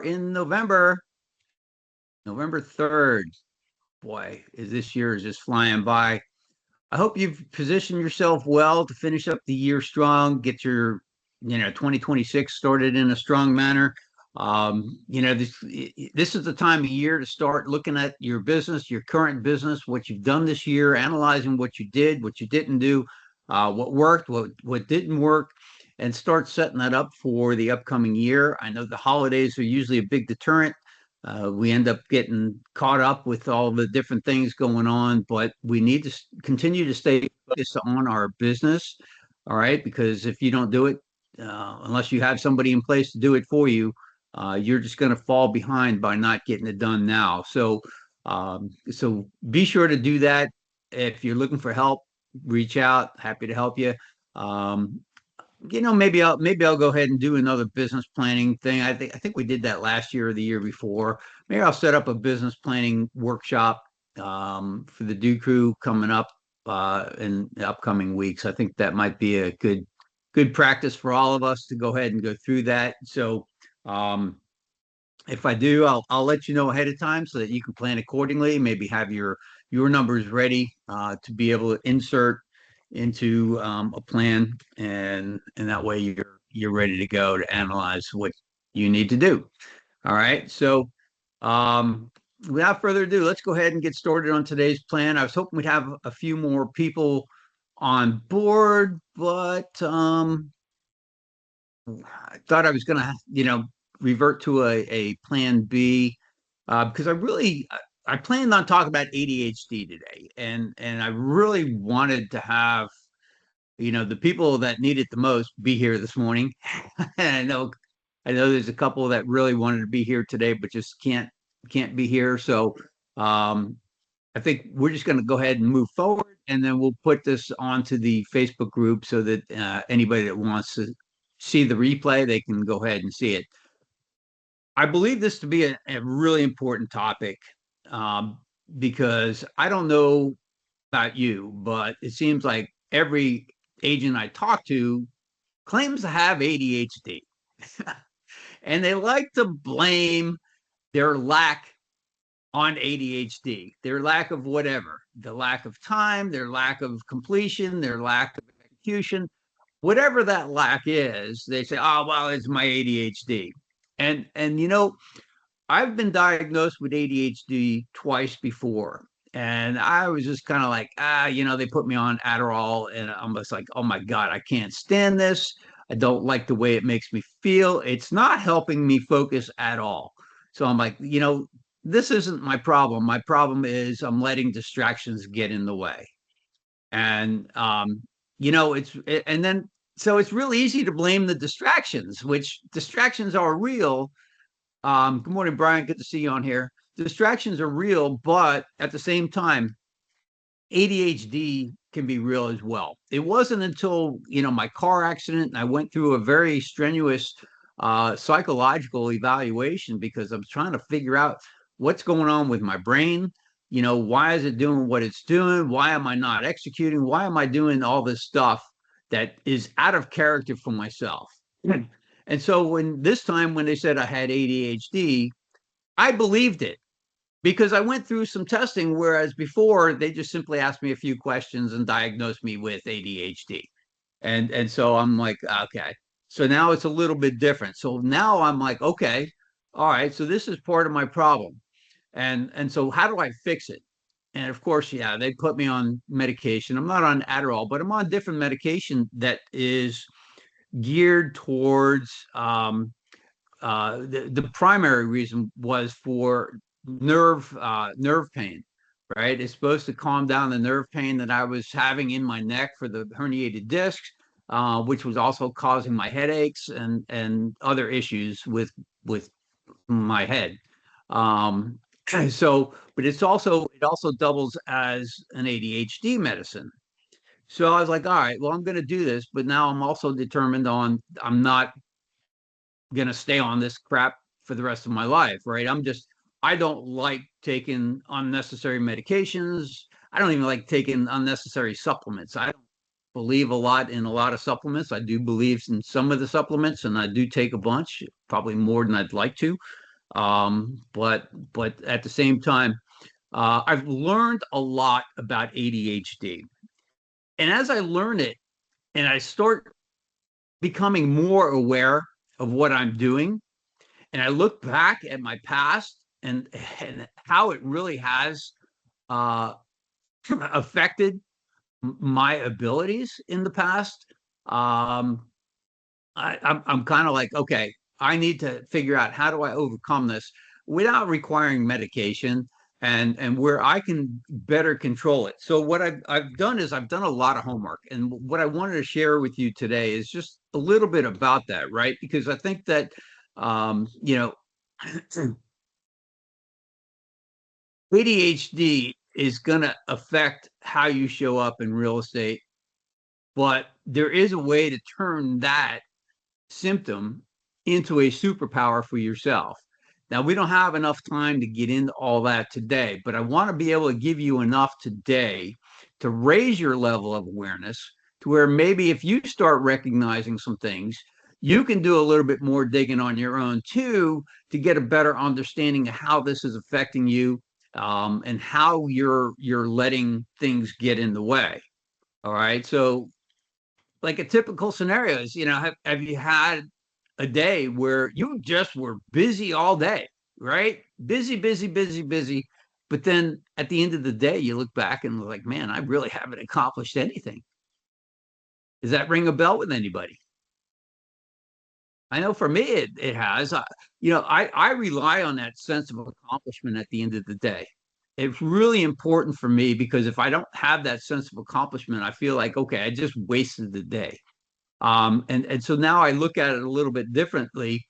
are in November, November 3rd. Boy, is this year is just flying by. I hope you've positioned yourself well to finish up the year strong, get your, 2026 started in a strong manner. This is the time of year to start looking at your business, your current business, what you've done this year, analyzing what you did, what you didn't do, what worked, what didn't work, and start setting that up for the upcoming year. I know the holidays are usually a big deterrent. We end up getting caught up with all the different things going on, but we need to continue to stay focused on our business. All right, because if you don't do it, unless you have somebody in place to do it for you, you're just going to fall behind by not getting it done now. So be sure to do that. If you're looking for help, reach out. Happy to help you. Maybe I'll go ahead and do another business planning thing. I think we did that last year or the year before. Maybe I'll set up a business planning workshop for the DoCrew coming up in the upcoming weeks. I think that might be a good practice for all of us to go ahead and go through that. So if I do, I'll let you know ahead of time so that you can plan accordingly. Maybe have your numbers ready to be able to insert into a plan, and that way you're ready to go to analyze what you need to do. All right. So without further ado, let's go ahead and get started on today's plan. I was hoping we'd have a few more people on board, but I thought I was going to, revert to a plan B because I planned on talking about ADHD today, and I really wanted to have, the people that need it the most be here this morning. And I know there's a couple that really wanted to be here today, but just can't be here. So I think we're just going to go ahead and move forward, and then we'll put this onto the Facebook group so that anybody that wants to see the replay, they can go ahead and see it. I believe this to be a really important topic because I don't know about you, but it seems like every agent I talk to claims to have ADHD. And they like to blame their lack on ADHD, their lack of whatever, the lack of time, their lack of completion, their lack of execution, whatever that lack is, they say, oh, well, it's my ADHD. And I've been diagnosed with ADHD twice before. And I was just kind of like, they put me on Adderall, and I'm just like, oh my God, I can't stand this. I don't like the way it makes me feel. It's not helping me focus at all. So I'm like, this isn't my problem. My problem is I'm letting distractions get in the way. And, so it's real easy to blame the distractions, which distractions are real. Good morning, Brian. Good to see you on here. Distractions are real, but at the same time, ADHD can be real as well. It wasn't until, my car accident, and I went through a very strenuous psychological evaluation because I was trying to figure out what's going on with my brain. Why is it doing what it's doing? Why am I not executing? Why am I doing all this stuff that is out of character for myself? And so when they said I had ADHD, I believed it because I went through some testing, whereas before they just simply asked me a few questions and diagnosed me with ADHD. And so I'm like, okay. So now it's a little bit different. So now I'm like, okay, all right, so this is part of my problem. And so how do I fix it? And of course, they put me on medication. I'm not on Adderall, but I'm on different medication that is geared towards the primary reason was for nerve pain, right? It's supposed to calm down the nerve pain that I was having in my neck for the herniated discs, which was also causing my headaches and other issues with my head. But it also doubles as an ADHD medicine. So I was like, all right, well, I'm going to do this, but now I'm also determined I'm not going to stay on this crap for the rest of my life, right? I don't like taking unnecessary medications. I don't even like taking unnecessary supplements. I don't believe a lot in a lot of supplements. I do believe in some of the supplements, and I do take a bunch, probably more than I'd like to. But at the same time, I've learned a lot about ADHD. And as I learn it and I start becoming more aware of what I'm doing, and I look back at my past and how it really has uh, affected my abilities in the past, um, I'm kind of like, okay, I need to figure out how do I overcome this without requiring medication and where I can better control it. So what I've done is I've done a lot of homework, and what I wanted to share with you today is just a little bit about that, right? Because I think that you know, ADHD is going to affect how you show up in real estate, but there is a way to turn that symptom into a superpower for yourself. Now, we don't have enough time to get into all that today, but I want to be able to give you enough today to raise your level of awareness to where maybe if you start recognizing some things, you can do a little bit more digging on your own too to get a better understanding of how this is affecting you, and how you're letting things get in the way. All right. So like a typical scenario is, have you had a day where you just were busy all day, right? Busy, busy, busy, busy. But then at the end of the day, you look back and like, man, I really haven't accomplished anything. Does that ring a bell with anybody? I know for me, it has. I rely on that sense of accomplishment at the end of the day. It's really important for me because if I don't have that sense of accomplishment, I feel like, okay, I just wasted the day. And so now I look at it a little bit differently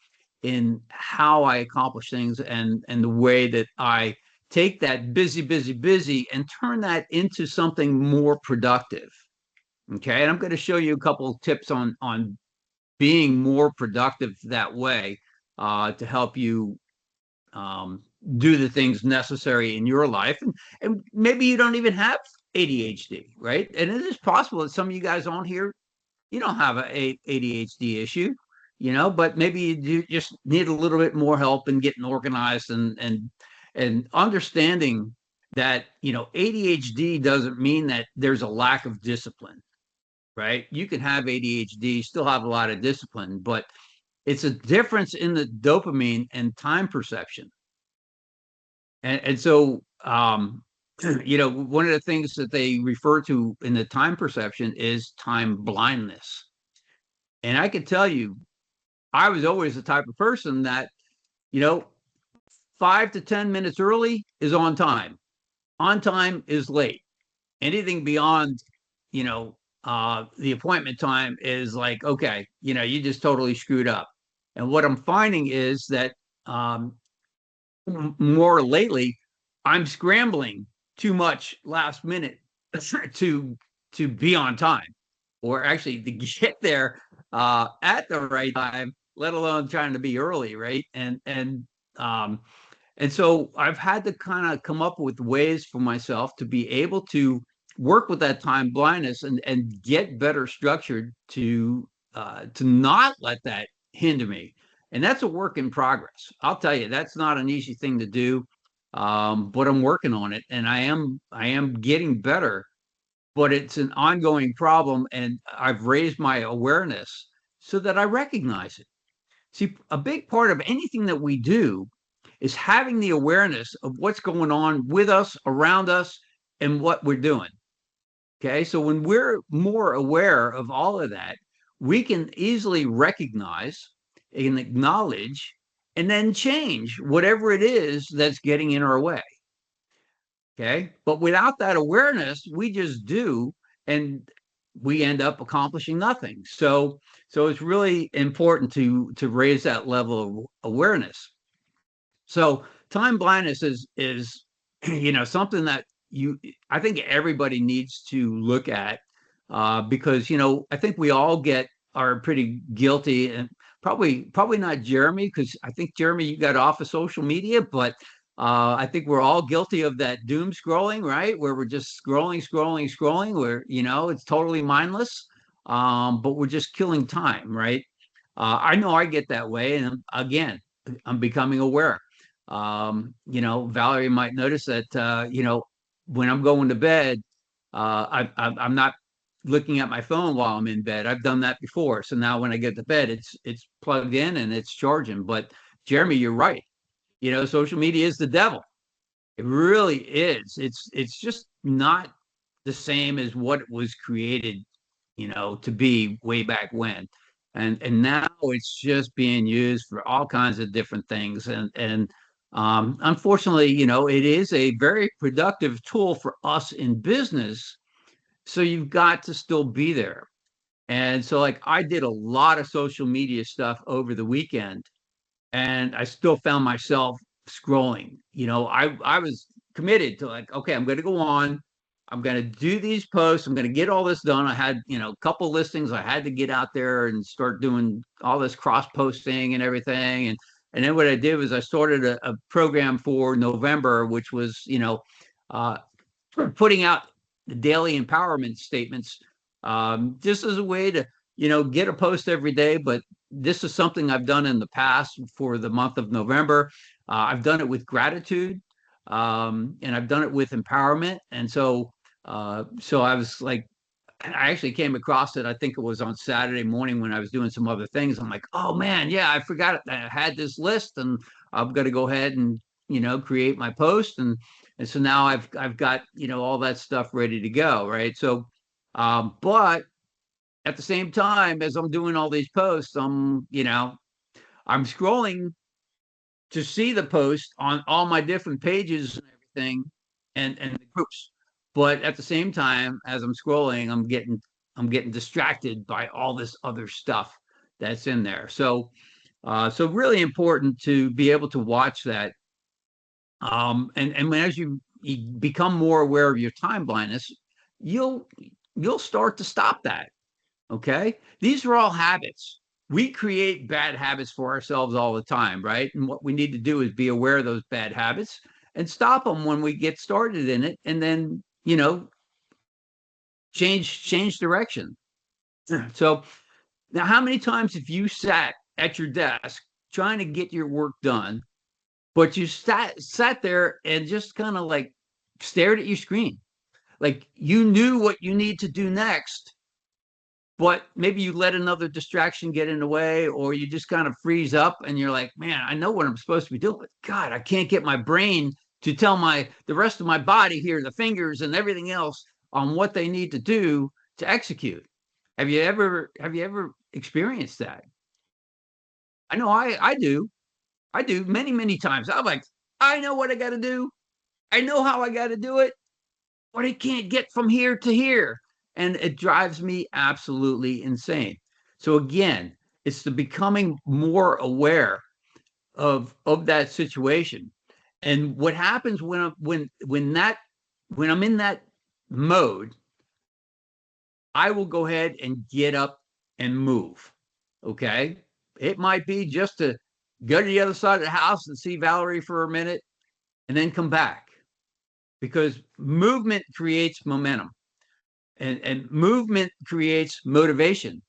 in how I accomplish things and the way that I take that busy, busy, busy and turn that into something more productive. Okay, and I'm going to show you a couple of tips on being more productive that way, to help you um, do the things necessary in your life. And maybe you don't even have ADHD, right? And it is possible that some of you guys on here, you don't have a ADHD issue, but maybe you just need a little bit more help in getting organized and understanding that, ADHD doesn't mean that there's a lack of discipline, right? You can have ADHD, still have a lot of discipline, but it's a difference in the dopamine and time perception. And so, one of the things that they refer to in the time perception is time blindness. And I can tell you, I was always the type of person that, you know, 5 to 10 minutes early is on time. On time is late. Anything beyond, the appointment time is like, okay, you just totally screwed up. And what I'm finding is that more lately, I'm scrambling too much last minute to be on time, or actually to get there at the right time, let alone trying to be early, right? Um, and so I've had to kind of come up with ways for myself to be able to work with that time blindness and get better structured to not let that hinder me. And that's a work in progress. I'll tell you, that's not an easy thing to do, but I'm working on it, and I am getting better. But it's an ongoing problem, and I've raised my awareness so that I recognize it. See, a big part of anything that we do is having the awareness of what's going on with us, around us, and what we're doing. Okay, so when we're more aware of all of that, we can easily recognize and acknowledge and then change whatever it is that's getting in our way. Okay, but without that awareness, we just do, and we end up accomplishing nothing. So it's really important to raise that level of awareness. So time blindness is something that I think everybody needs to look at, because I think we all are pretty guilty, and probably not Jeremy, because I think Jeremy, you got off of social media, but I think we're all guilty of that doom scrolling, right? Where we're just scrolling, scrolling, scrolling, where it's totally mindless, but we're just killing time, right? I know I get that way, and again, I'm becoming aware. Valerie might notice that, when I'm going to bed, I'm not looking at my phone while I'm in bed. I've done that before. So now when I get to bed, it's plugged in and it's charging. But Jeremy, you're right. Social media is the devil. It really is. It's just not the same as what it was created, to be way back when. And now it's just being used for all kinds of different things. And unfortunately, it is a very productive tool for us in business. So you've got to still be there. And so, like, I did a lot of social media stuff over the weekend, and I still found myself scrolling. I was committed to, like, okay, I'm going to go on. I'm going to do these posts. I'm going to get all this done. I had, a couple listings. I had to get out there and start doing all this cross posting and everything. And then what I did was I started a program for November, which was, uh, putting out the daily empowerment statements, just as a way to, get a post every day. But this is something I've done in the past for the month of November. I've done it with gratitude, and I've done it with empowerment. And so I was like, I actually came across it. I think it was on Saturday morning when I was doing some other things. I'm like, oh man, yeah, I forgot it. I had this list, and I'm going to go ahead and create my post, and so now I've got all that stuff ready to go, right? So, but at the same time as I'm doing all these posts, I'm scrolling to see the post on all my different pages and everything, and the groups. But at the same time, as I'm scrolling, I'm getting distracted by all this other stuff that's in there. So really important to be able to watch that. And as you become more aware of your time blindness, you'll start to stop that. Okay, these are all habits. We create bad habits for ourselves all the time, right? And what we need to do is be aware of those bad habits and stop them when we get started in it, and then change direction. So now, how many times have you sat at your desk trying to get your work done, but you sat there and just kind of like stared at your screen, like you knew what you need to do next, but maybe you let another distraction get in the way, or you just kind of freeze up and you're like, man, I know what I'm supposed to be doing, but God, I can't get my brain to tell the rest of my body here, the fingers and everything else, on what they need to do to execute. Have you ever experienced that? I know I do. I do many times. I'm like, I know what I got to do. I know how I got to do it, but I can't get from here to here. And it drives me absolutely insane. So again, it's the becoming more aware of that situation. And what happens when I'm in that mode, I will go ahead and get up and move. Okay. It might be just to go to the other side of the house and see Valerie for a minute and then come back, because movement creates momentum, and movement creates motivation.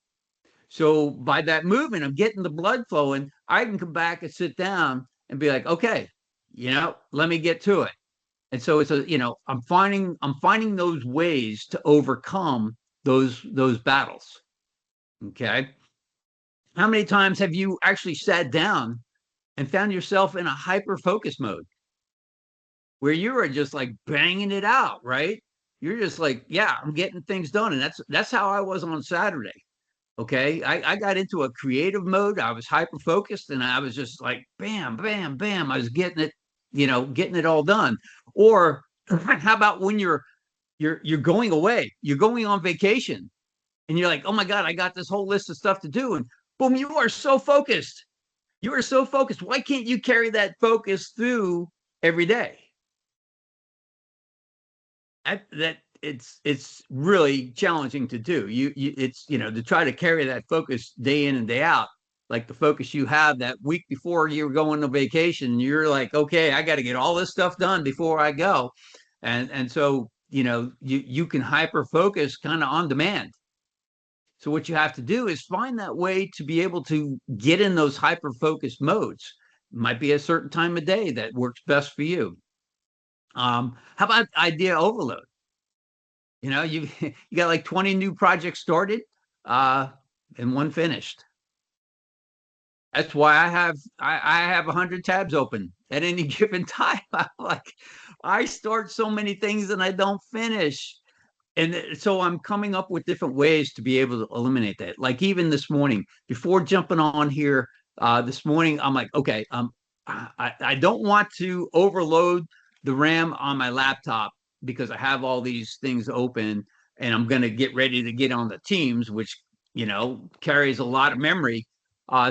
So by that movement, I'm getting the blood flowing. I can come back and sit down and be like, okay, let me get to it. And so I'm finding those ways to overcome those battles. Okay. How many times have you actually sat down and found yourself in a hyper focus mode where you are just like banging it out, right? You're just like, yeah, I'm getting things done. And that's how I was on Saturday. Okay. I got into a creative mode. I was hyper focused, and I was just like, bam, bam, bam. I was getting it all done. Or how about when you're going away, you're going on vacation, and you're like, oh my God, I got this whole list of stuff to do. And boom, you are so focused. You are so focused. Why can't you carry that focus through every day? That it's really challenging to do. It's to try to carry that focus day in and day out, like the focus you have that week before you're going on vacation. You're like, okay, I got to get all this stuff done before I go, and so you can hyper focus kind of on demand. So what you have to do is find that way to be able to get in those hyper focused modes. Might be a certain time of day that works best for you. How about idea overload? You you got like 20 new projects started, uh, and one finished. That's why I have 100 tabs open at any given time. I'm like, I start so many things and I don't finish. And so I'm coming up with different ways to be able to eliminate that. Like even this morning, before jumping on here, this morning, I'm like, okay, I don't want to overload the RAM on my laptop because I have all these things open and I'm going to get ready to get on the Teams, which, carries a lot of memory.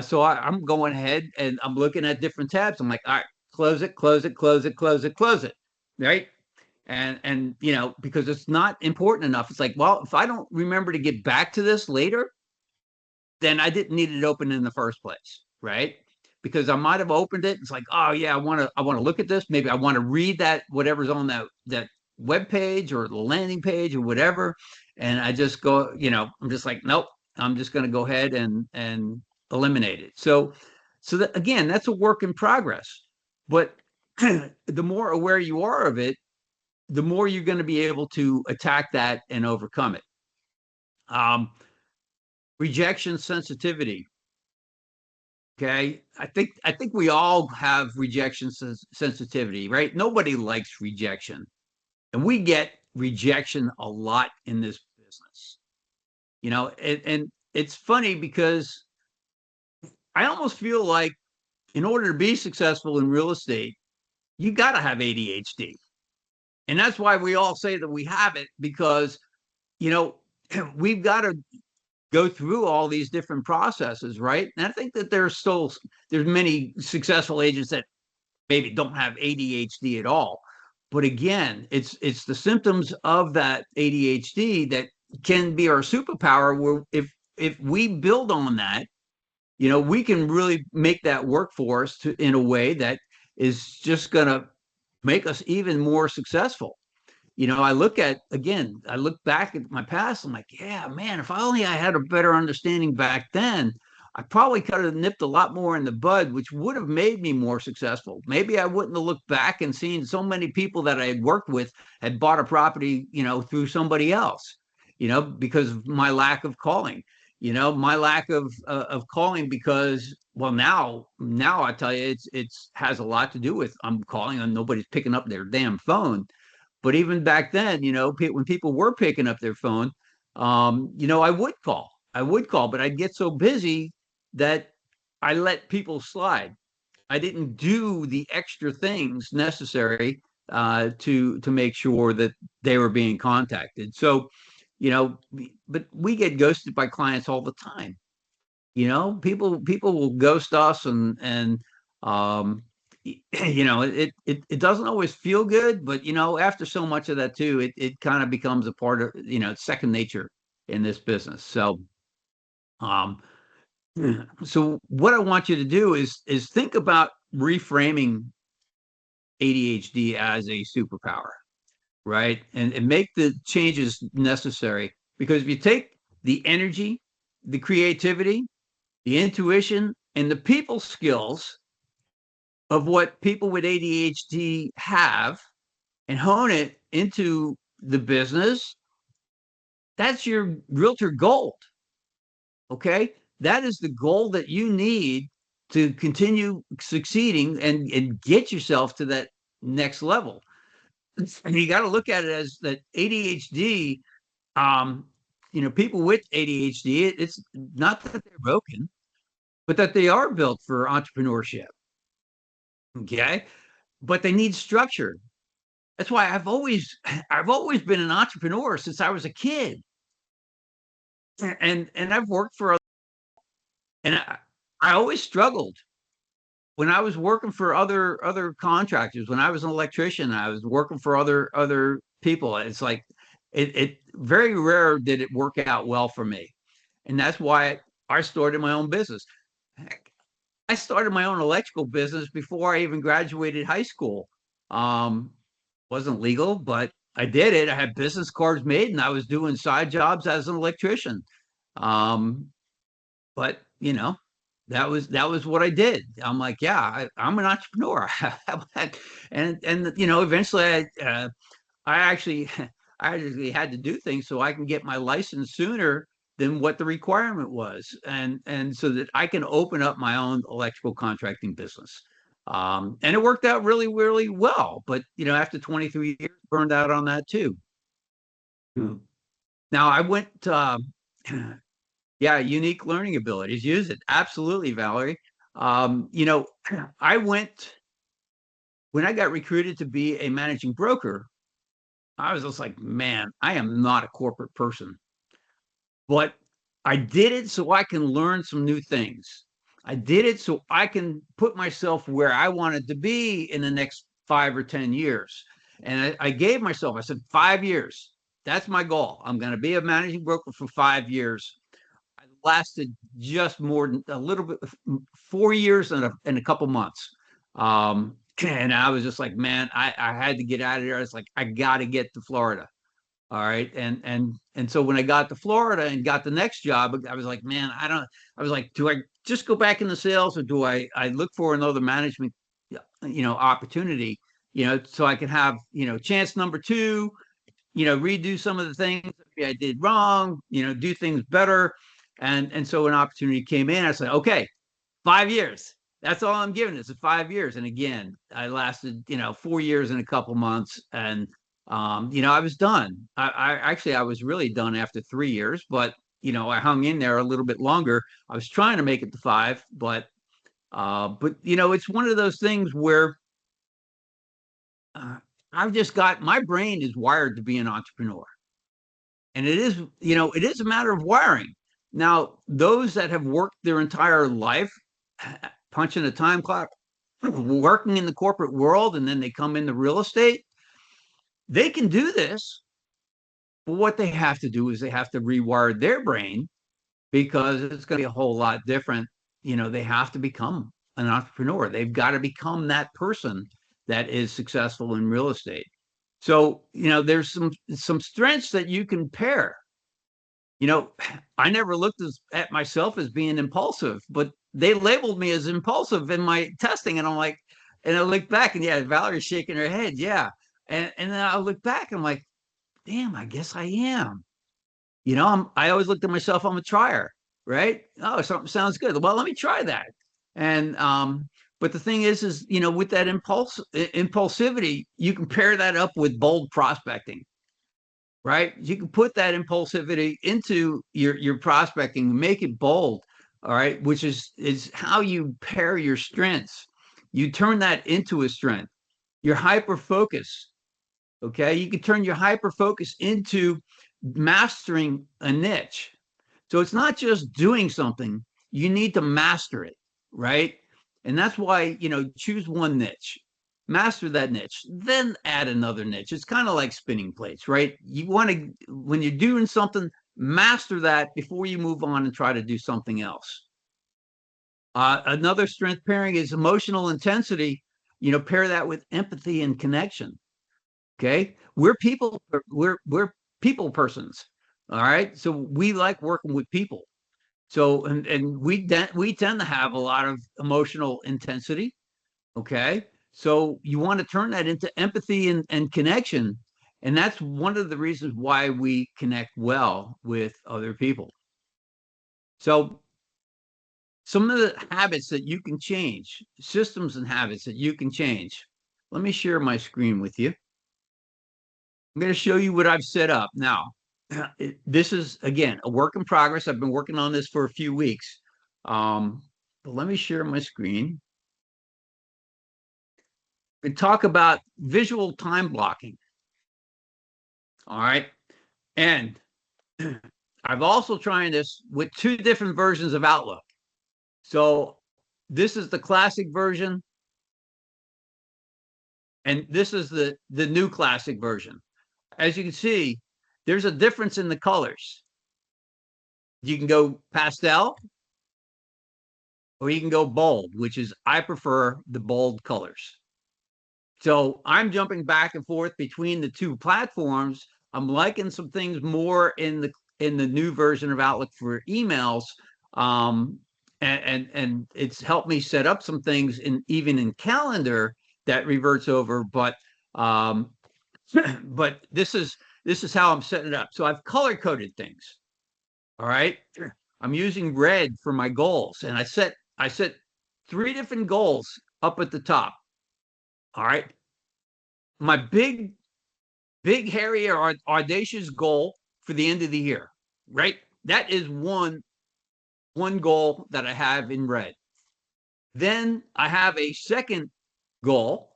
So I'm going ahead and I'm looking at different tabs. I'm like, all right, close it, close it, close it, close it, close it. Right. And because it's not important enough. It's like, well, if I don't remember to get back to this later, then I didn't need it open in the first place, right? Because I might have opened it. It's like, oh yeah, I want to look at this. Maybe I want to read that whatever's on that web page or the landing page or whatever. And I just go, I'm just like, nope, I'm just going to go ahead and eliminate it. So that, again, that's a work in progress. But the more aware you are of it, the more you're going to be able to attack that and overcome it. Rejection sensitivity. Okay, I think we all have rejection sensitivity, right? Nobody likes rejection, and we get rejection a lot in this business. And it's funny because I almost feel like in order to be successful in real estate, you got to have ADHD, and that's why we all say that we have it because you know we've got to go through all these different processes, right? And I think that there's many successful agents that maybe don't have ADHD at all. But again, it's the symptoms of that ADHD that can be our superpower. Where if we build on that, we can really make that work for us in a way that is just going to make us even more successful. I look back at my past. I'm like, yeah, man, if only I had a better understanding back then, I probably could have nipped a lot more in the bud, which would have made me more successful. Maybe I wouldn't have looked back and seen so many people that I had worked with had bought a property, through somebody else, because of my lack of calling, my lack of calling because, well, now I tell you, it's has a lot to do with I'm calling and nobody's picking up their damn phone. But even back then, when people were picking up their phone, I would call. But I'd get so busy that I let people slide. I didn't do the extra things necessary to make sure that they were being contacted. So, but we get ghosted by clients all the time. People will ghost us and it doesn't always feel good, but after so much of that too, it kind of becomes a part of, second nature in this business. Um so what I want you to do is think about reframing ADHD as a superpower, right? And make the changes necessary, because if you take the energy, the creativity, the intuition, and the people skills of what people with ADHD have and hone it into the business, that's your realtor gold. Okay. That is the goal that you need to continue succeeding and get yourself to that next level. And you got to look at it as that ADHD, people with ADHD, it's not that they're broken, but that they are built for entrepreneurship. Okay. But they need structure. That's why I've always been an entrepreneur since I was a kid, and I've worked for, and I always struggled when I was working for other contractors. When I was an electrician, I was working for other people. It's like it very rare did it work out well for me, and that's why I started my own business. Heck, I started my own electrical business before I even graduated high school. Um, wasn't legal, but I did it. I had business cards made and I was doing side jobs as an electrician. Um, but that was what I did. I'm like, yeah, I'm an entrepreneur. And eventually I actually I actually had to do things so I can get my license sooner than what the requirement was, and so that I can open up my own electrical contracting business. And it worked out really, really well. But after 23 years, burned out on that too. Now I went, yeah, unique learning abilities. Use it. Absolutely, Valerie. I went when I got recruited to be a managing broker. I was just like, man, I am not a corporate person, but I did it so I can learn some new things. I did it so I can put myself where I wanted to be in the next 5 or 10 years. And I gave myself, I said, 5 years. That's my goal. I'm going to be a managing broker for 5 years. I lasted just more than a little bit, 4 years and a couple months. And I was just like, man, I had to get out of there. I was like, I got to get to Florida. All right. And so when I got to Florida and got the next job, I was like, man, I was like, do I just go back into sales, or do I look for another management, opportunity, so I can have, chance number two, redo some of the things I did wrong, do things better. And so an opportunity came in. I said, okay, 5 years. That's all I'm giving. It's 5 years. And again, I lasted, 4 years and a couple months. And, I was done. I was really done after 3 years, but, I hung in there a little bit longer. I was trying to make it to 5, but it's one of those things where I've just got, my brain is wired to be an entrepreneur. And it is a matter of wiring. Now, those that have worked their entire life punching a time clock, working in the corporate world, and then they come into real estate, they can do this. But what they have to do is they have to rewire their brain, because it's going to be a whole lot different. They have to become an entrepreneur. They've got to become that person that is successful in real estate. So, there's some strengths that you can pair. I never looked at myself as being impulsive, but they labeled me as impulsive in my testing. And I'm like, and I look back, and yeah, Valerie's shaking her head. Yeah. And then I look back and I'm like, damn, I guess I am. I always looked at myself, I'm a trier, right? Oh, something sounds good. Well, let me try that. And, but the thing is, with that impulsivity, you can pair that up with bold prospecting, right? You can put that impulsivity into your prospecting, make it bold, all right, which is how you pair your strengths. You turn that into a strength. Your hyper focus, okay? You can turn your hyper focus into mastering a niche. So it's not just doing something, you need to master it, right? And that's why, choose one niche, master that niche, then add another niche. It's kind of like spinning plates, right? You want to, when you're doing something, master that before you move on and try to do something else. Another strength pairing is emotional intensity. Pair that with empathy and connection. Okay, we're people persons. All right, so we like working with people. So and we tend to have a lot of emotional intensity. Okay, so you want to turn that into empathy and connection, and that's one of the reasons why we connect well with other people. So some of the habits that you can change, systems and habits that you can change. Let me share my screen with you. I'm going to show you what I've set up now. This is, again, a work in progress. I've been working on this for a few weeks. But let me share my screen and talk about visual time blocking. All right. And I've also tried this with 2 different versions of Outlook. So this is the classic version, and this is the new classic version. As you can see, there's a difference in the colors. You can go pastel, or you can go bold, which is, I prefer the bold colors. So I'm jumping back and forth between the 2 platforms. I'm liking some things more in the new version of Outlook for emails. and it's helped me set up some things even in calendar that reverts over. Um, but this is how I'm setting it up. So I've color coded things. All right. I'm using red for my goals, and I set 3 different goals up at the top. All right. My big, hairy, or audacious goal for the end of the year. Right. That is one goal that I have in red. Then I have a second goal.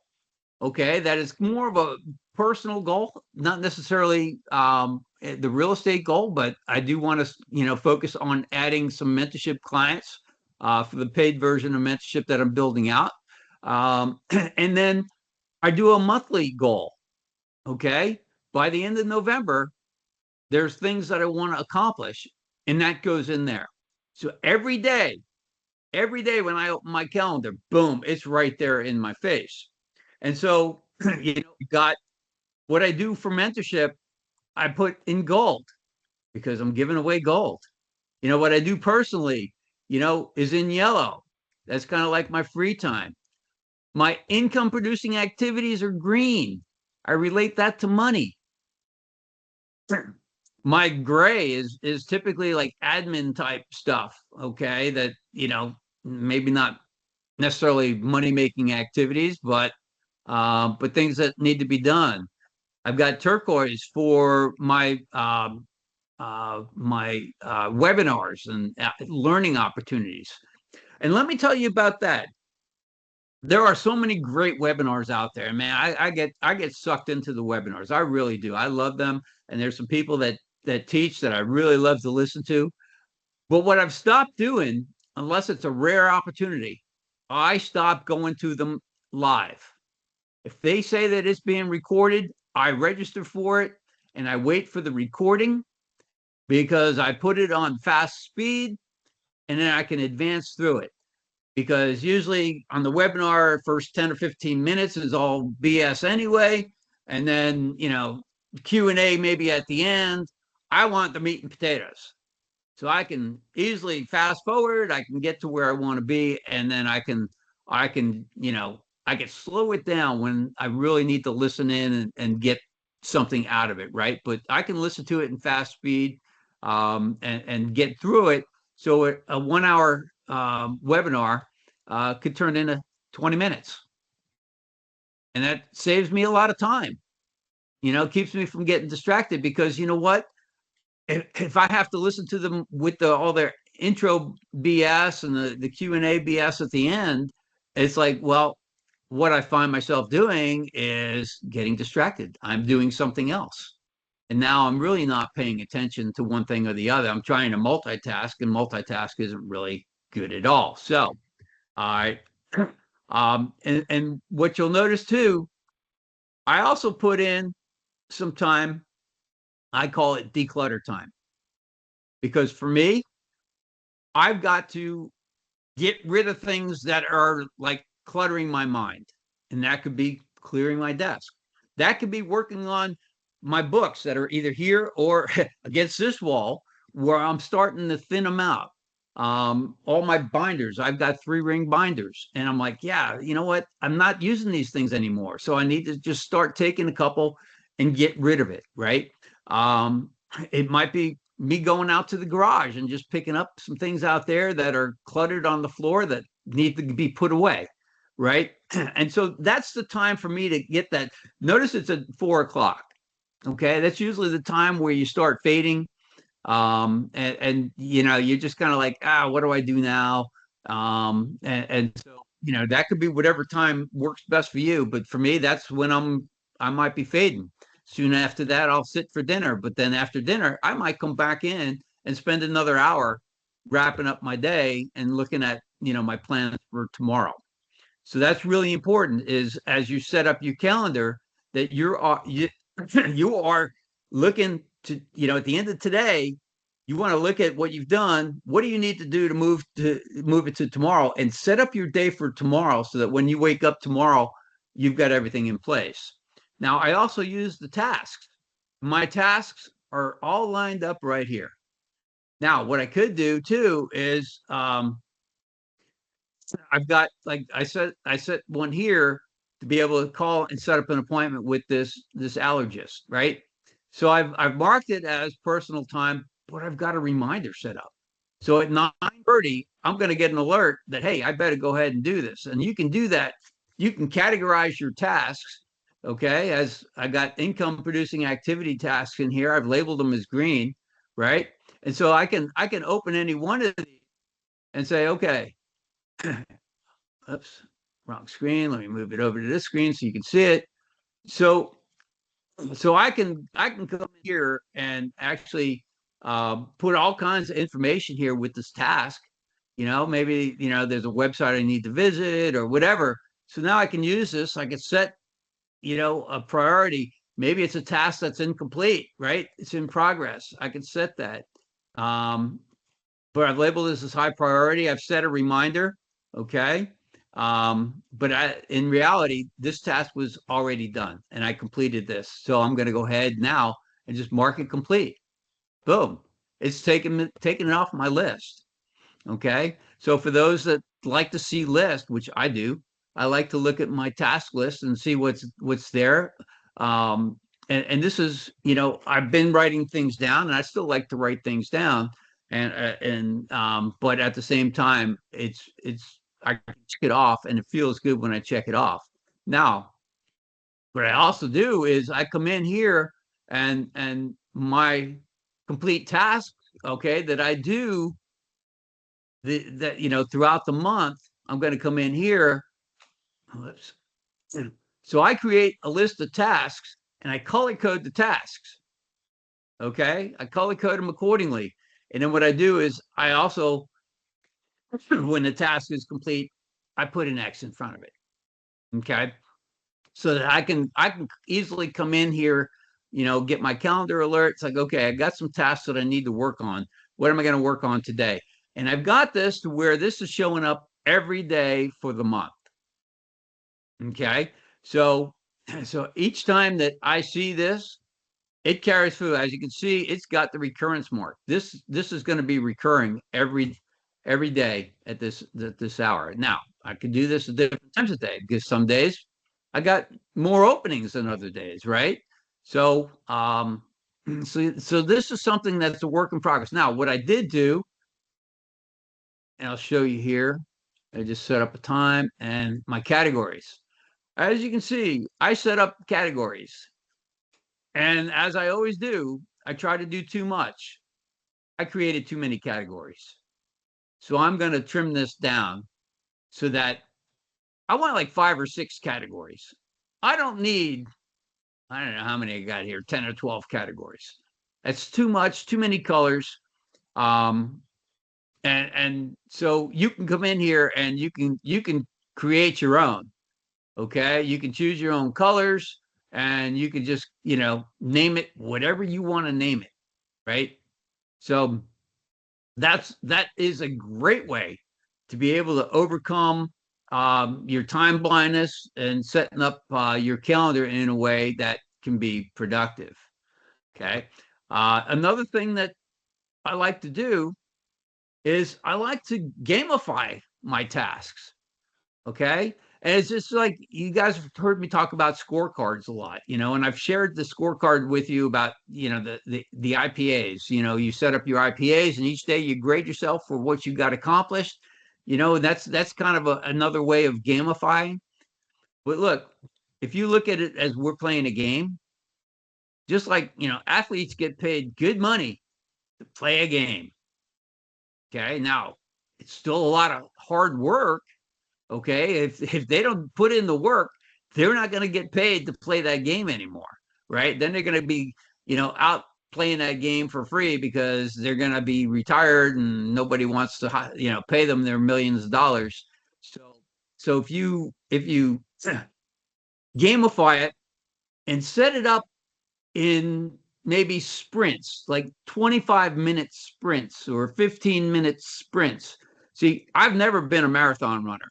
Okay, that is more of a personal goal, not necessarily the real estate goal, but I do want to, focus on adding some mentorship clients for the paid version of mentorship that I'm building out. And then I do a monthly goal. Okay, by the end of November, there's things that I want to accomplish, and that goes in there. So every day when I open my calendar, boom, it's right there in my face. And so, you got what I do for mentorship, I put in gold because I'm giving away gold. What I do personally, is in yellow. That's kind of like my free time. My income producing activities are green. I relate that to money. My gray is typically like admin type stuff, okay? That, maybe not necessarily money making activities, but things that need to be done. I've got turquoise for my webinars and learning opportunities. And let me tell you about that. There are so many great webinars out there, man. I get sucked into the webinars. I really do. I love them, and there's some people that teach that I really love to listen to. But what I've stopped doing, unless it's a rare opportunity, I stop going to them live. If they say that it's being recorded, I register for it and I wait for the recording because I put it on fast speed and then I can advance through it. Because usually on the webinar, first 10 or 15 minutes is all BS anyway. And then, Q&A maybe at the end. I want the meat and potatoes. So I can easily fast forward. I can get to where I want to be, and then I can slow it down when I really need to listen in and get something out of it, right? But I can listen to it in fast speed, and get through it. So a 1 hour webinar could turn into 20 minutes, and that saves me a lot of time. Keeps me from getting distracted because you know what? If I have to listen to them with all their intro BS and the Q&A BS at the end, it's like, well, what I find myself doing is getting distracted. I'm doing something else. And now I'm really not paying attention to one thing or the other. I'm trying to multitask, and multitask isn't really good at all. So, I, and what you'll notice too, I also put in some time. I call it declutter time, because for me, I've got to get rid of things that are like cluttering my mind. And that could be clearing my desk. That could be working on my books that are either here or against this wall where I'm starting to thin them out. All my binders, I've got 3-ring binders. And I'm like, yeah, you know what? I'm not using these things anymore. So I need to just start taking a couple and get rid of it, right? It might be me going out to the garage and just picking up some things out there that are cluttered on the floor that need to be put away, right? And so that's the time for me to get that. Notice it's at 4 o'clock. Okay, that's usually the time where you start fading, and you're just kind of like, what do I do now? And so that could be whatever time works best for you. But for me, that's when I might be fading. Soon after that, I'll sit for dinner. But then after dinner, I might come back in and spend another hour wrapping up my day and looking at, my plans for tomorrow. So that's really important, is as you set up your calendar, that you are looking to, at the end of today, you want to look at what you've done. What do you need to do to move it to tomorrow, and set up your day for tomorrow so that when you wake up tomorrow, you've got everything in place. Now, I also use the tasks. My tasks are all lined up right here. Now, what I could do too is I've got, like I set one here to be able to call and set up an appointment with this allergist, right? So I've marked it as personal time, but I've got a reminder set up. So at 9:30, I'm going to get an alert that, hey, I better go ahead and do this. And you can do that. You can categorize your tasks. Okay. As I got income producing activity tasks in here, I've labeled them as green, right? And so I can open any one of these and say, okay, oops, wrong screen. Let me move it over to this screen so you can see it. So I can come here and actually put all kinds of information here with this task. Maybe there's a website I need to visit or whatever. So now I can use this. I can set a priority. Maybe it's a task that's incomplete, right? It's in progress. I can set that. But I've labeled this as high priority. I've set a reminder. Okay. But in reality, this task was already done and I completed this. So I'm going to go ahead now and just mark it complete. Boom. It's taken it off my list. Okay. So for those that like to see list, which I do, I like to look at my task list and see what's there. And this is, I've been writing things down and I still like to write things down. But at the same time, I check it off and it feels good when I check it off. Now, what I also do is I come in here and my complete task, okay, that I do throughout the month, I'm going to come in here. Oops. So I create a list of tasks and I color code the tasks. Okay. I color code them accordingly. And then what I do is I also, when the task is complete, I put an X in front of it. Okay. So that I can easily come in here, get my calendar alert. It's like, okay, I got some tasks that I need to work on. What am I going to work on today? And I've got this to where this is showing up every day for the month. Okay. So each time that I see this, it carries through. As you can see, it's got the recurrence mark. This is going to be recurring every day at this hour. Now, I could do this at different times of day because some days I got more openings than other days, right? So so this is something that's a work in progress. Now, what I did do, and I'll show you here, I just set up a time and my categories. As you can see, I set up categories. And as I always do, I try to do too much. I created too many categories. So I'm going to trim this down so that I want like 5 or 6 categories. I don't need, I don't know how many I got here, 10 or 12 categories. That's too much, too many colors. And so you can come in here and you can create your own. Okay. You can choose your own colors and you can just, name it whatever you want to name it. Right. So that is a great way to be able to overcome your time blindness and setting up your calendar in a way that can be productive. Okay. Another thing that I like to do is I like to gamify my tasks. Okay. And it's just like you guys have heard me talk about scorecards a lot, and I've shared the scorecard with you about, the IPAs. You set up your IPAs and each day you grade yourself for what you got accomplished. That's kind of another way of gamifying. But look, if you look at it as we're playing a game, just like, athletes get paid good money to play a game. Okay. Now, it's still a lot of hard work. Okay. If they don't put in the work, they're not going to get paid to play that game anymore. Right. Then they're going to be, out playing that game for free because they're going to be retired and nobody wants to, pay them their millions of dollars. So if you gamify it and set it up in maybe sprints, like 25-minute sprints or 15-minute sprints. See, I've never been a marathon runner.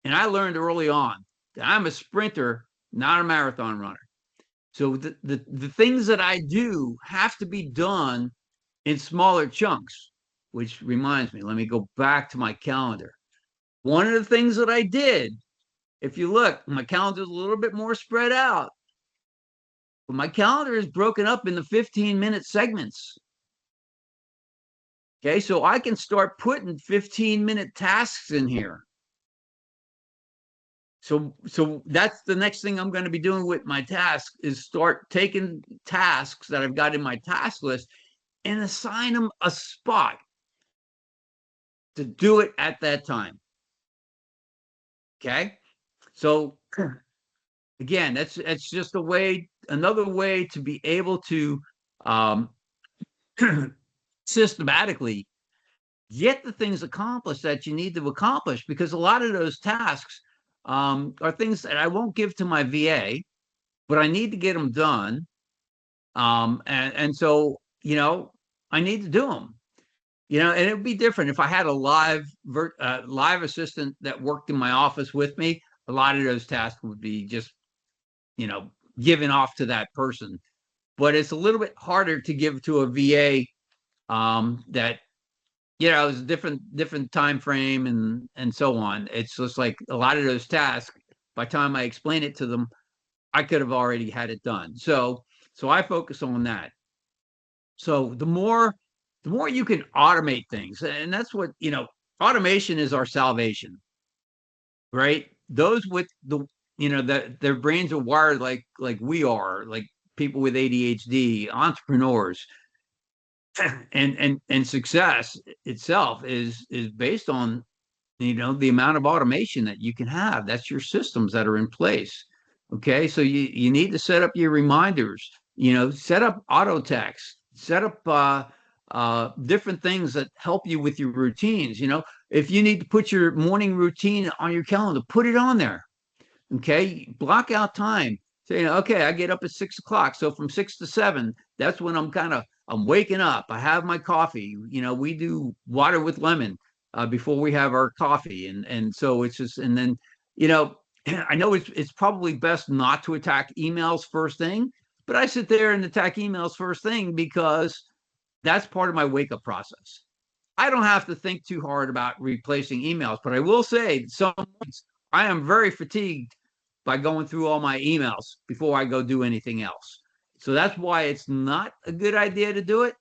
And I learned early on that I'm a sprinter, not a marathon runner. So the things that I do have to be done in smaller chunks, which reminds me, let me go back to my calendar. One of the things that I did, if you look, my calendar is a little bit more spread out, but my calendar is broken up into 15-minute segments. Okay, so I can start putting 15-minute tasks in here. So that's the next thing I'm going to be doing with my task, is start taking tasks that I've got in my task list and assign them a spot to do it at that time. Okay, so again, that's just another way to be able to um, systematically get the things accomplished that you need to accomplish, because a lot of those tasks are things that I won't give to my VA, but I need to get them done. And so, I need to do them, and it would be different if I had a live assistant that worked in my office with me. A lot of those tasks would be just, given off to that person. But it's a little bit harder to give to a VA that, it's a different time frame and so on. It's just like a lot of those tasks, by the time I explain it to them, I could have already had it done. So I focus on that. So the more you can automate things, and that's what, automation is our salvation, right? Those with that their brains are wired like we are, like people with ADHD, entrepreneurs, and success itself is based on, the amount of automation that you can have. That's your systems that are in place. Okay, so you need to set up your reminders, set up auto text, set up different things that help you with your routines. If you need to put your morning routine on your calendar, put it on there. Okay, block out time. Say, okay, I get up at 6 o'clock. So from 6 to 7, that's when I'm waking up. I have my coffee. We do water with lemon before we have our coffee, and so it's just, and then, I know it's probably best not to attack emails first thing, but I sit there and attack emails first thing because that's part of my wake up process. I don't have to think too hard about replacing emails, but I will say some months I am very fatigued by going through all my emails before I go do anything else. So that's why it's not a good idea to do it,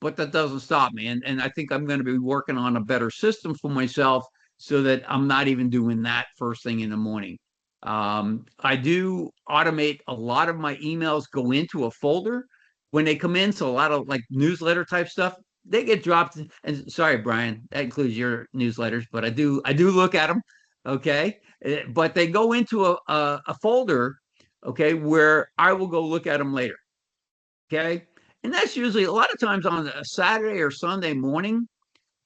but that doesn't stop me. And I think I'm going to be working on a better system for myself so that I'm not even doing that first thing in the morning. I do automate a lot of my emails, go into a folder when they come in. So a lot of like newsletter type stuff, they get dropped. And sorry, Brian, that includes your newsletters, but I do look at them. Okay. But they go into a folder, okay, where I will go look at them later. Okay. And that's usually a lot of times on a Saturday or Sunday morning.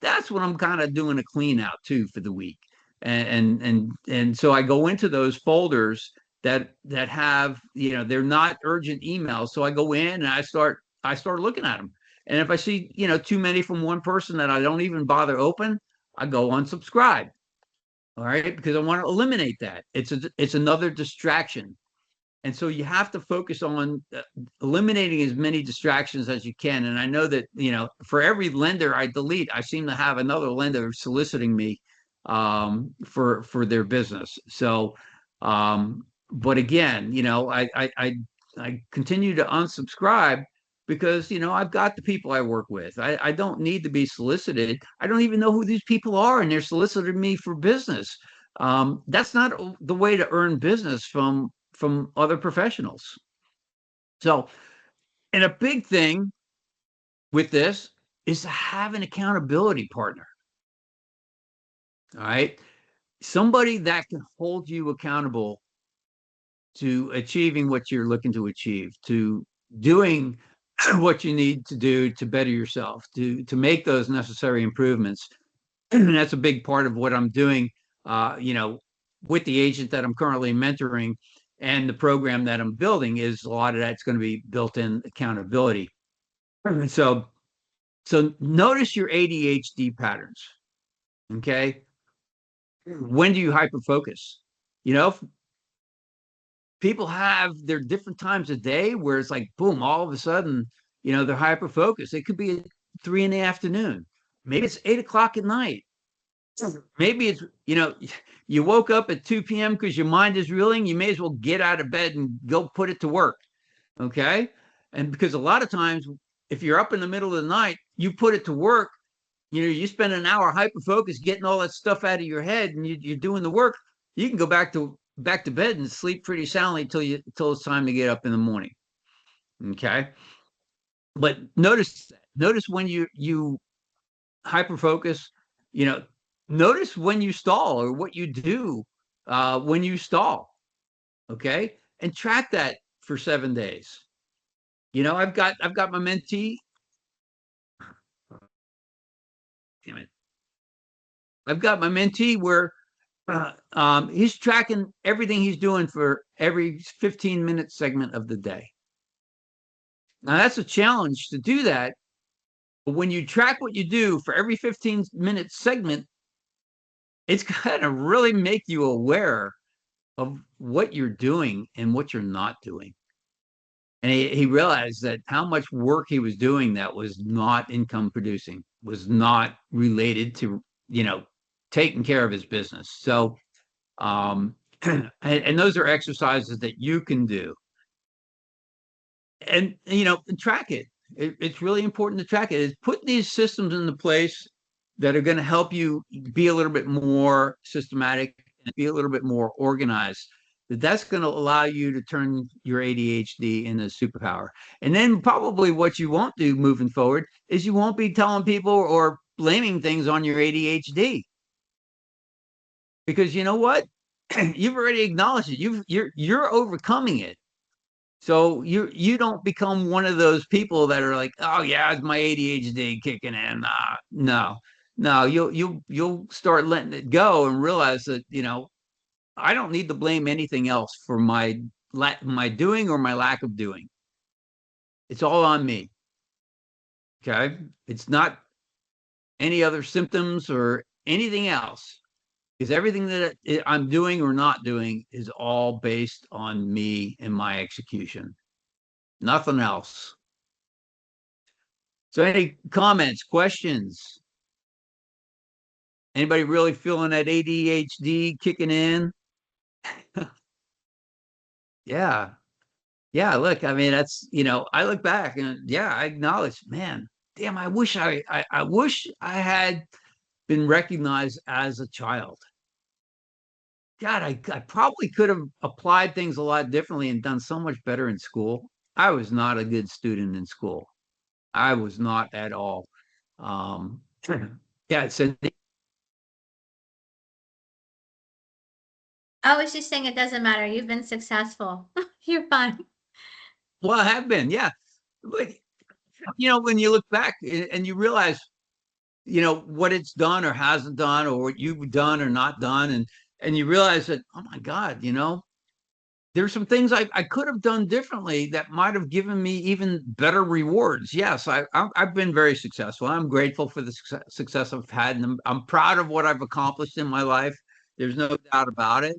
That's when I'm kind of doing a clean out too for the week. And so I go into those folders that have, they're not urgent emails. So I go in and I start looking at them. And if I see, too many from one person that I don't even bother open, I go unsubscribe. All right, because I want to eliminate that. It's another distraction. And so you have to focus on eliminating as many distractions as you can. And I know that, for every lender I delete, I seem to have another lender soliciting me for their business. So, but again, I continue to unsubscribe because, I've got the people I work with. I don't need to be solicited. I don't even know who these people are, and they're soliciting me for business. That's not the way to earn business from other professionals. So, and a big thing with this is to have an accountability partner. All right. Somebody that can hold you accountable to achieving what you're looking to achieve, to doing what you need to do to better yourself, to make those necessary improvements. And that's a big part of what I'm doing, with the agent that I'm currently mentoring. And the program that I'm building is a lot of that's going to be built-in accountability. So notice your ADHD patterns. Okay. When do you hyper focus? People have their different times of day where it's like, boom, all of a sudden, they're hyper focused. It could be 3 in the afternoon. Maybe it's 8 o'clock at night. maybe it's, you woke up at 2 p.m. because your mind is reeling. You may as well get out of bed and go put it to work. Okay. And because a lot of times, if you're up in the middle of the night, you put it to work, you spend an hour hyper focused getting all that stuff out of your head, and you're doing the work. You can go back to bed and sleep pretty soundly till it's time to get up in the morning. Okay. But notice when you hyper focus, you know, notice when you stall or what you do when you stall. Okay. And track that for 7 days. I've got my mentee. Damn it. I've got my mentee where he's tracking everything he's doing for every 15-minute segment of the day. Now that's a challenge to do that. But when you track what you do for every 15-minute segment, it's going to really make you aware of what you're doing and what you're not doing. And he realized that how much work he was doing that was not income producing, was not related to, taking care of his business. So, and those are exercises that you can do. And track it. It's really important to track it. Is put these systems into place that are going to help you be a little bit more systematic and be a little bit more organized. That's going to allow you to turn your ADHD into a superpower. And then probably what you won't do moving forward is you won't be telling people or blaming things on your ADHD. Because you know what? You've already acknowledged it. You're overcoming it. So you don't become one of those people that are like, oh yeah, it's my ADHD kicking in. No, you'll start letting it go and realize that I don't need to blame anything else for my doing or my lack of doing. It's all on me. Okay, it's not any other symptoms or anything else, because everything that I'm doing or not doing is all based on me and my execution. Nothing else. So any comments, questions? Anybody really feeling that ADHD kicking in? Yeah. Yeah, look, I mean, that's, I look back and yeah, I acknowledge, man, damn, I wish I wish I had been recognized as a child. God, I probably could have applied things a lot differently and done so much better in school. I was not a good student in school. I was not at all. Um, yeah, so I was just saying it doesn't matter. You've been successful. You're fine. well, I have been, yeah. But when you look back and you realize, what it's done or hasn't done, or what you've done or not done, and you realize that, oh my God, there's some things I could have done differently that might have given me even better rewards. Yes, I've been very successful. I'm grateful for the success I've had, and I'm proud of what I've accomplished in my life. There's no doubt about it.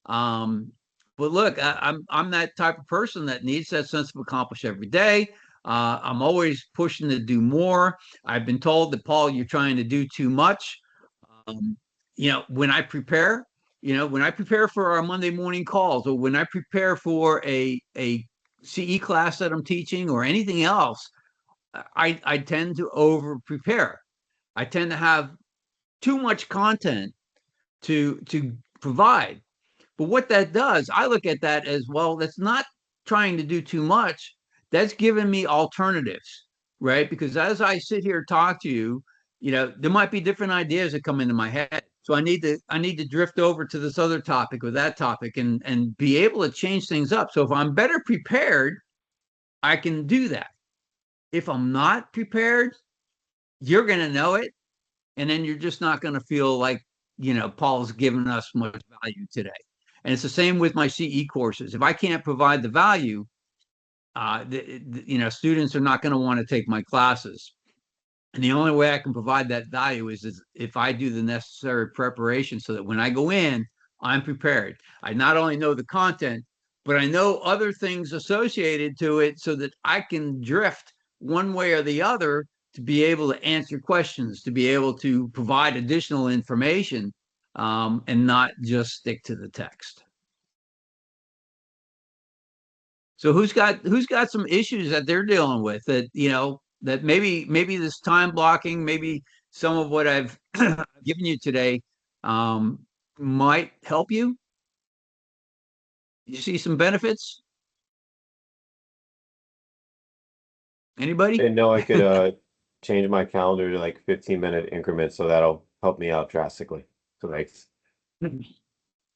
But look, I'm that type of person that needs that sense of accomplish every day. I'm always pushing to do more. I've been told that, Paul, you're trying to do too much. Um, when I prepare, for our Monday morning calls, or when I prepare for a CE class that I'm teaching or anything else, I tend to over prepare. I tend to have too much content to provide. But what that does, I look at that as, well, that's not trying to do too much. That's giving me alternatives, right? Because as I sit here and talk to you, there might be different ideas that come into my head. So I need to drift over to this other topic or that topic and be able to change things up. So if I'm better prepared, I can do that. If I'm not prepared, you're going to know it. And then you're just not going to feel like, Paul's given us much value today. And it's the same with my CE courses. If I can't provide the value, students are not going to want to take my classes. And the only way I can provide that value is if I do the necessary preparation so that when I go in, I'm prepared. I not only know the content, but I know other things associated to it so that I can drift one way or the other to be able to answer questions, to be able to provide additional information, and not just stick to the text. So who's got some issues that they're dealing with that, that maybe this time blocking, maybe some of what I've given you today might help you? You see some benefits? Anybody? And know I could change my calendar to like 15-minute increments, so that'll help me out drastically. So thanks.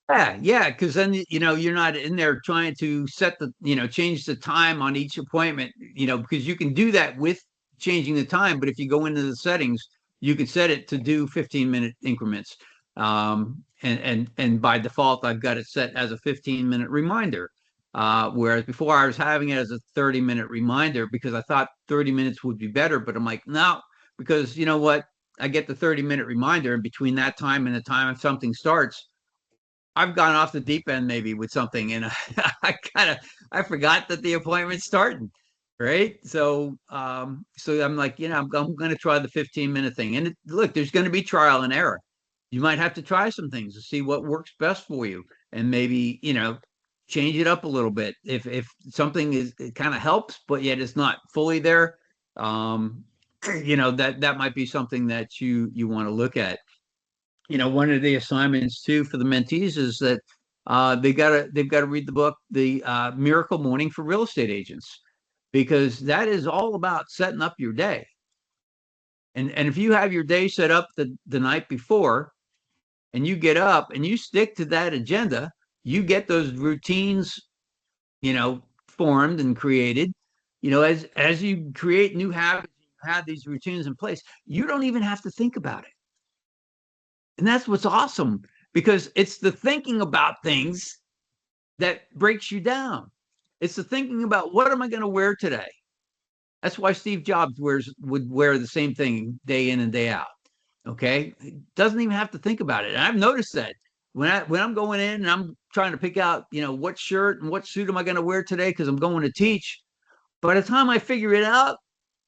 Yeah, because then you're not in there trying to set the change the time on each appointment, because you can do that with changing the time. But if you go into the settings, you can set it to do 15-minute increments, and by default, I've got it set as a 15-minute reminder. Whereas before I was having it as a 30-minute reminder because I thought 30 minutes would be better, but I'm like, no, because you know what? I get the 30-minute reminder, and between that time and the time something starts, I've gone off the deep end maybe with something, and I forgot that the appointment's starting, right? So I'm like, I'm going to try the 15-minute thing, and look, there's going to be trial and error. You might have to try some things to see what works best for you, and maybe change it up a little bit if something it kind of helps, but yet it's not fully there. That might be something that you want to look at. One of the assignments too for the mentees is that they've got to read the book, The Miracle Morning for Real Estate Agents, because that is all about setting up your day. And if you have your day set up the night before, and you get up and you stick to that agenda, you get those routines, formed and created. As you create new habits, you have these routines in place. You don't even have to think about it. And that's what's awesome, because it's the thinking about things that breaks you down. It's the thinking about, what am I going to wear today? That's why Steve Jobs would wear the same thing day in and day out. Okay. Doesn't even have to think about it. And I've noticed that when I'm going in and I'm trying to pick out, what shirt and what suit am I going to wear today, because I'm going to teach. By the time I figure it out,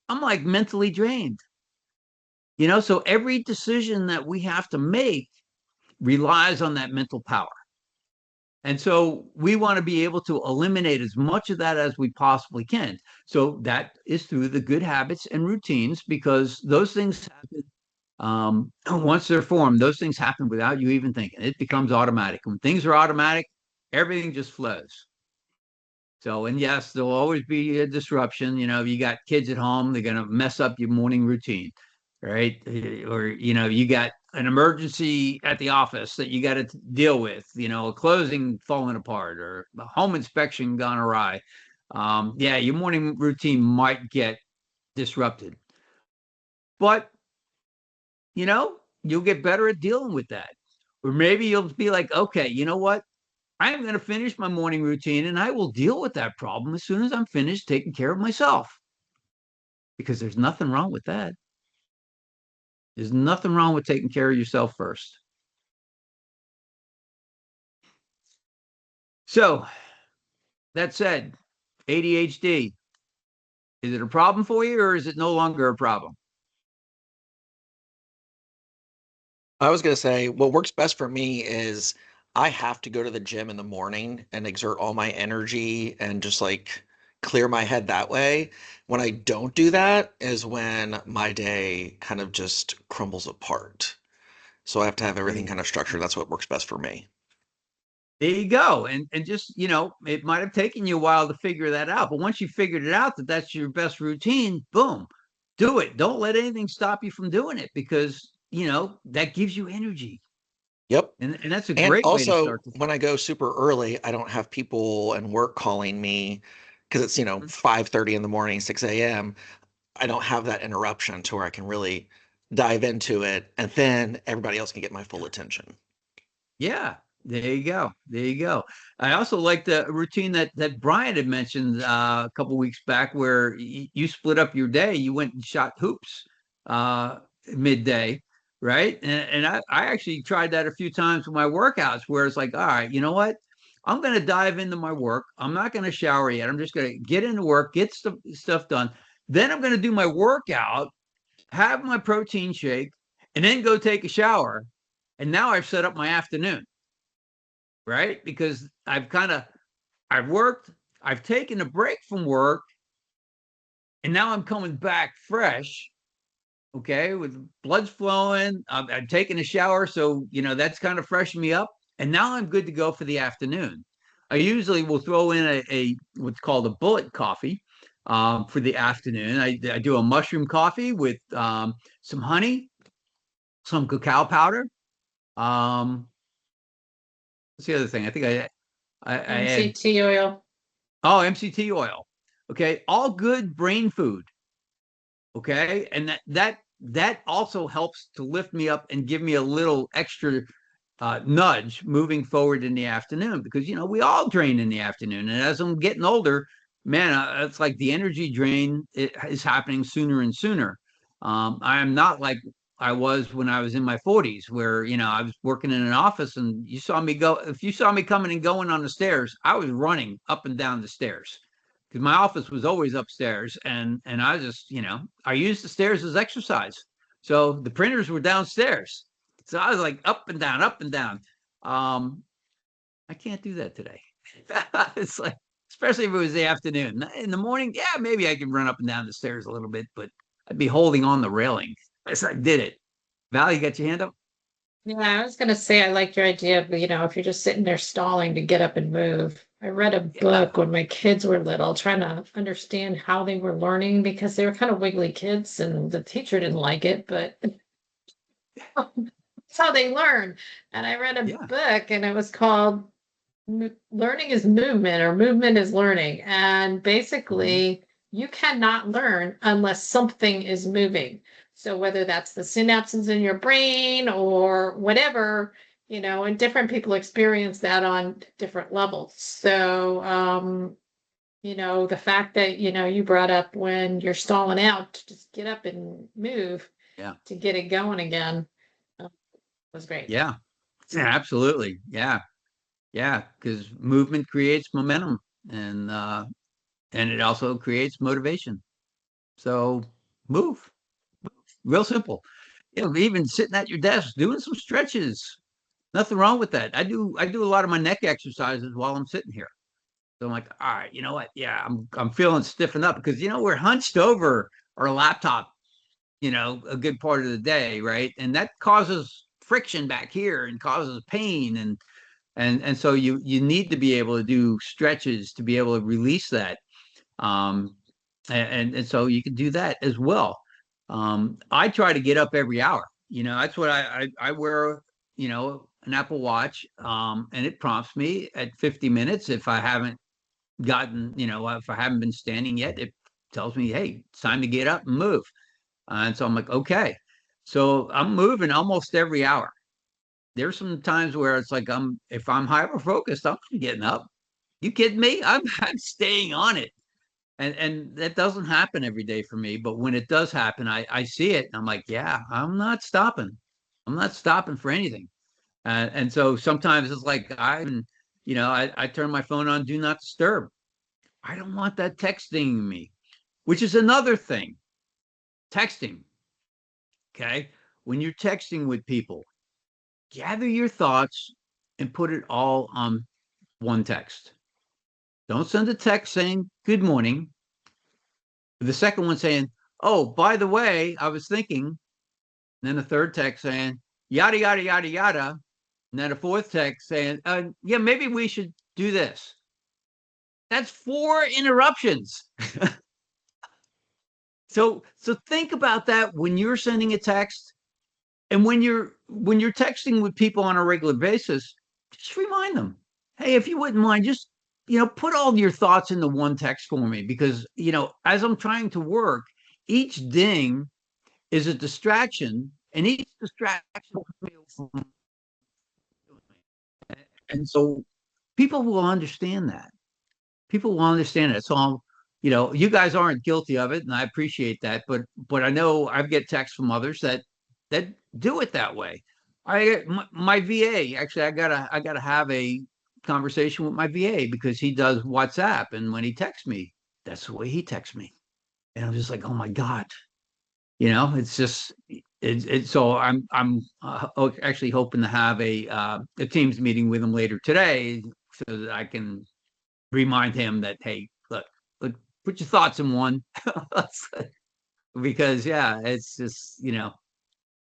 I'm like mentally drained. So every decision that we have to make relies on that mental power. And so we want to be able to eliminate as much of that as we possibly can. So that is through the good habits and routines, because those things happen, once they're formed, those things happen without you even thinking. It becomes automatic. When things are automatic, everything just flows. So, and yes, there'll always be a disruption. You got kids at home, they're going to mess up your morning routine, right? Or, you got an emergency at the office that you got to deal with, a closing falling apart, or a home inspection gone awry. Yeah, your morning routine might get disrupted, but you'll get better at dealing with that. Or maybe you'll be like, okay, you know what? I am going to finish my morning routine, and I will deal with that problem as soon as I'm finished taking care of myself, because there's nothing wrong with that. There's nothing wrong with taking care of yourself first. So that said, ADHD, is it a problem for you, or is it no longer a problem? I was going to say, what works best for me is I have to go to the gym in the morning and exert all my energy and just like clear my head that way. When I don't do that is when my day kind of just crumbles apart. So I have to have everything kind of structured. That's what works best for me. There you go. And just, it might have taken you a while to figure that out, but once you figured it out that that's your best routine, boom, do it. Don't let anything stop you from doing it, because, that gives you energy. Yep. And that's a And great way to also, start. when I go super early, I don't have people and work calling me because it's, Mhm. 5:30 in the morning, 6 a.m. I don't have that interruption to where I can really dive into it, and then everybody else can get my full attention. Yeah, there you go. There you go. I also like the routine that Brian had mentioned a couple weeks back, where you split up your day. You went and shot hoops midday, right? And I actually tried that a few times with my workouts, where it's like, all right, you know what? I'm going to dive into my work. I'm not going to shower yet. I'm just going to get into work, get stuff done. Then I'm going to do my workout. have my protein shake, and then go take a shower. And now I've set up my afternoon, right? Because I've worked, I've taken a break from work, and now I'm coming back fresh, okay, with blood's flowing. I'm taking a shower, so that's kind of freshened me up, and now I'm good to go for the afternoon. I usually will throw in a what's called a bullet coffee for the afternoon. I do a mushroom coffee with some honey, some cacao powder. What's the other thing? I think I add MCT oil. MCT oil. Okay, all good brain food. Okay, and that also helps to lift me up and give me a little extra nudge moving forward in the afternoon, because we all drain in the afternoon, and as I'm getting older, man, it's like the energy drain is happening sooner and sooner. I am not like I was when I was in my 40s, where I was working in an office, and if you saw me coming and going on the stairs, I was running up and down the stairs, because my office was always upstairs, and I just I used the stairs as exercise. So the printers were downstairs, so I was like up and down, up and down. I can't do that today. It's like, especially if it was the afternoon. In the morning, yeah, maybe I can run up and down the stairs a little bit, but I'd be holding on the railing as I did it. Val, you got your hand up? Yeah, I was gonna say I like your idea of, if you're just sitting there stalling to get up and move. I read a book when my kids were little, trying to understand how they were learning because they were kind of wiggly kids and the teacher didn't like it, but that's how they learn. And I read a Yeah. book and it was called Learning is Movement or Movement is Learning. And basically, you cannot learn unless something is moving. So whether that's the synapses in your brain or whatever, and different people experience that on different levels. So, the fact that, you brought up when you're stalling out, to just get up and move Yeah. to get it going again was great. Yeah. Yeah, absolutely. Yeah. Yeah. Because movement creates momentum, and it also creates motivation. So move. Real simple. Even sitting at your desk doing some stretches. Nothing wrong with that. I do a lot of my neck exercises while I'm sitting here. So I'm like, all right, you know what? Yeah, I'm feeling stiffened up, because we're hunched over our laptop, a good part of the day, right? And that causes friction back here and causes pain, and so you need to be able to do stretches to be able to release that. And so you can do that as well. I try to get up every hour. That's what I wear, an Apple Watch, and it prompts me at 50 minutes. If I haven't if I haven't been standing yet, it tells me, hey, it's time to get up and move. And so I'm like, okay. So I'm moving almost every hour. There's some times where it's like, if I'm hyper focused, I'm getting up. You kidding me? I'm staying on it. And that doesn't happen every day for me, but when it does happen, I see it, and I'm like, yeah, I'm not stopping. I'm not stopping for anything. And so sometimes it's like I turn my phone on do not disturb. I don't want that texting me, which is another thing. Texting. Okay. When you're texting with people, gather your thoughts and put it all on one text. Don't send a text saying good morning. The second one saying, oh, by the way, I was thinking. And then the third text saying, yada, yada, yada, yada. And then a fourth text saying, yeah, maybe we should do this. That's 4 interruptions. So think about that when you're sending a text, and when you're texting with people on a regular basis, just remind them, hey, if you wouldn't mind, just put all your thoughts into one text for me, because as I'm trying to work, each ding is a distraction, and each distraction, and so people will understand that. People will understand it. So you guys aren't guilty of it, and I appreciate that. But I know I get texts from others that do it that way. My VA, actually, I gotta have a conversation with my VA, because he does WhatsApp, and when he texts me, that's the way he texts me, and I'm just like, oh my God, it's just so I'm actually hoping to have a Teams meeting with him later today so that I can remind him that, hey, look, put your thoughts in one. Because it's just,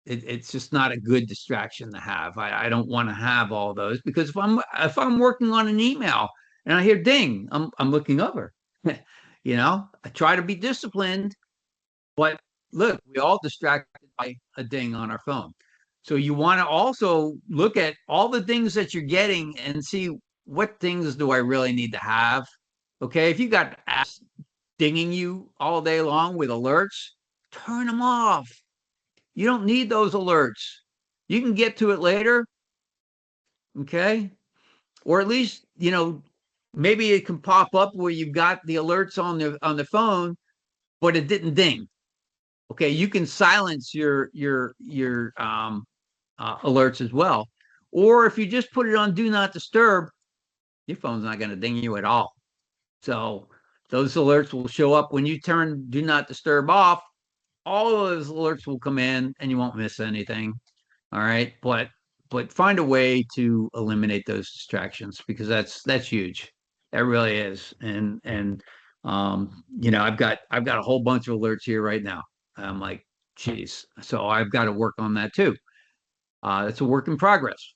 it's just not a good distraction to have. I don't want to have all those, because if I'm working on an email and I hear ding, I'm looking over. I try to be disciplined, but look, we all distracted by a ding on our phone. So you want to also look at all the things that you're getting and see, what things do I really need to have? Okay, if you got apps dinging you all day long with alerts, turn them off. You don't need those alerts. You can get to it later. Okay. Or at least, maybe it can pop up where you've got the alerts on the phone, but it didn't ding. Okay. You can silence your alerts as well. Or if you just put it on do not disturb, your phone's not going to ding you at all. So those alerts will show up when you turn do not disturb off. All of those alerts will come in and you won't miss anything. All right. But find a way to eliminate those distractions, because that's huge. That really is. And I've got a whole bunch of alerts here right now. I'm like, geez. So I've got to work on that too. It's a work in progress.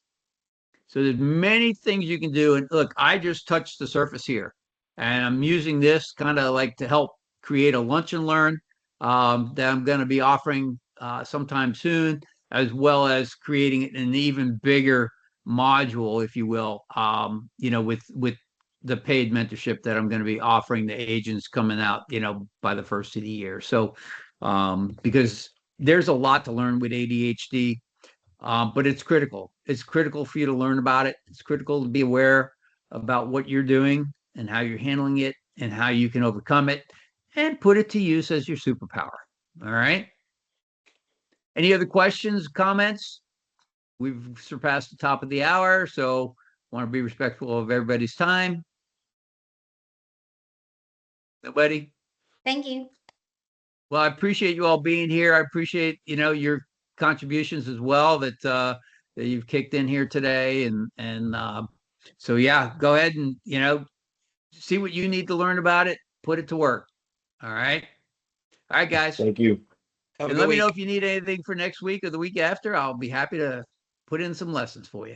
So there's many things you can do. And look, I just touched the surface here, and I'm using this kind of like to help create a lunch and learn that I'm going to be offering sometime soon, as well as creating an even bigger module, if you will, with the paid mentorship that I'm going to be offering the agents coming out, by the first of the year. So, because there's a lot to learn with ADHD, but it's critical. It's critical for you to learn about it. It's critical to be aware about what you're doing and how you're handling it and how you can overcome it and put it to use as your superpower. All right. Any other questions, comments? We've surpassed the top of the hour, so want to be respectful of everybody's time. Nobody? Thank you. Well, I appreciate you all being here. I appreciate, your contributions as well that you've kicked in here today. And so, go ahead and, see what you need to learn about it, put it to work. All right. All right, guys. Thank you. Have a And good let me know week. if you need anything for next week or the week after. I'll be happy to put in some lessons for you.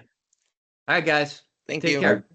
All right, guys. Thank Take you. care.